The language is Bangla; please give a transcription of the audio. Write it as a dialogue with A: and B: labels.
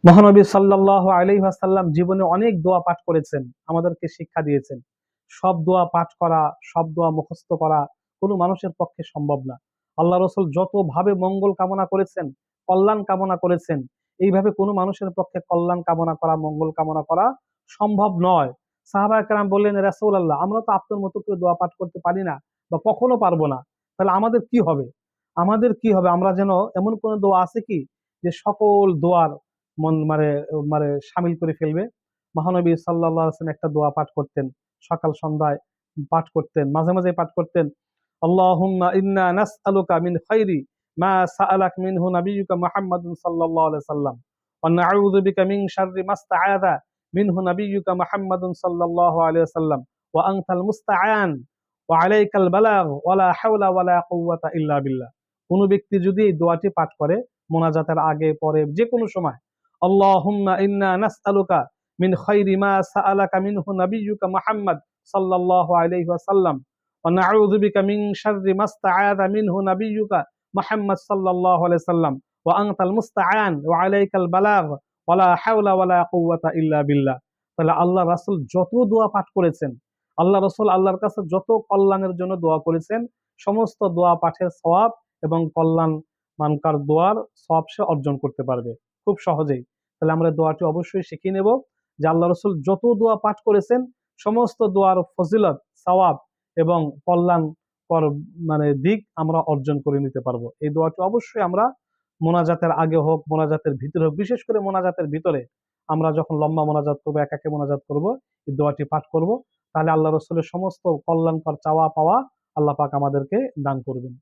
A: মহানবী সাল্লাল্লাহু আলাইহি ওয়াসাল্লাম জীবনে অনেক দোয়া পাঠ করেছেন, আমাদেরকে শিক্ষা দিয়েছেন। সব দোয়া পাঠ করা, সব দোয়া মুখস্থ করা কোনো মানুষের পক্ষে সম্ভব না। আল্লাহ রসুল যত ভাবে মঙ্গল কামনা করেছেন, কল্যাণ কামনা করেছেন, এইভাবে কোনো মানুষের পক্ষে কল্যাণ কামনা করা, মঙ্গল কামনা করা সম্ভব নয়। সাহাবায়ে কেরাম বললেন, রাসূলুল্লাহ, আমরা তো আপনার মতো করে দোয়া পাঠ করতে পারি না বা কখনো পারবো না, তাহলে আমাদের কি হবে? আমাদের কি হবে? আমরা যেন এমন কোন দোয়া আছে কি যে সকল দোয়ার মন মানে মানে সামিল করে ফেলবে? মহানবী সাল্লাল্লাহু আলাইহি ওয়াসাল্লাম একটা দোয়া পাঠ করতেন, সকাল সন্ধ্যায় পাঠ করতেন, মাঝে মাঝে পাঠ করতেন। আল্লাহুম্মা ইন্না নাসআলুকা মিন খাইরি মা সাআলাক মিনহু নাবিয়্যুকা মুহাম্মাদুন সাল্লাল্লাহু আলাইহি ওয়াসাল্লাম ওয়া নাউযু বিকা মিন শাররি মা ইসতাআযা মিনহু নাবিয়্যুকা মুহাম্মাদুন সাল্লাল্লাহু আলাইহি ওয়াসাল্লাম ওয়া আনতাল মুস্তাআন ওয়া আলাইকাল বালাগ ওয়া লা হাওলা ওয়া লা কুওয়াতা ইল্লা বিল্লাহ। কোন ব্যক্তি যদি এই দোয়াটি পাঠ করে মোনাজাতের আগে পরে যে কোনো সময়, আল্লাহুম্মা ইন্না নাসআলুকা মিন খাইরি মা সাআলাকা মিনহু নাবিয়্যুকা মুহাম্মাদ সাল্লাল্লাহু আলাইহি ওয়াসাল্লাম ওয়া নাউযু বিকা মিন শাররি মা ইসতাআযা মিনহু নাবিয়্যুকা মুহাম্মাদ সাল্লাল্লাহু আলাইহি ওয়াসাল্লাম ওয়া আনতাল মুস্তাআন ওয়া আলাইকাল বালাগ ওয়া লা হাওলা ওয়া লা কুওয়াতা ইল্লা বিল্লাহ। তাহলে আল্লাহ রাসূল যত দোয়া পাঠ করেছেন, আল্লাহ রাসূল আল্লাহর কাছে যত কল্যাণের জন্য দোয়া করেছেন, সমস্ত দোয়া পাঠের সওয়াব এবং কল্যাণ মানকার দোয়ার সওয়াব সে অর্জন করতে পারবে খুব সহজেই। তাহলে আমরা দোয়াটি অবশ্যই শিখে নেব যে আল্লাহ রসুল যত দোয়া পাঠ করেছেন, সমস্ত দোয়ার ফজিলত, সওয়াব এবং কল্যাণ কর দিক আমরা অর্জন করে নিতে পারবো। এই দোয়াটি অবশ্যই আমরা মোনাজাতের আগে হোক, মোনাজাতের ভিতরে হোক, বিশেষ করে মোনাজাতের ভিতরে আমরা যখন লম্বা মোনাজাত করবো, একাকে মোনাজাত করবো, এই দোয়াটি পাঠ করব। তাহলে আল্লাহ রসুলের সমস্ত কল্যাণকর চাওয়া পাওয়া আল্লাহ পাক আমাদেরকে দান করবেন।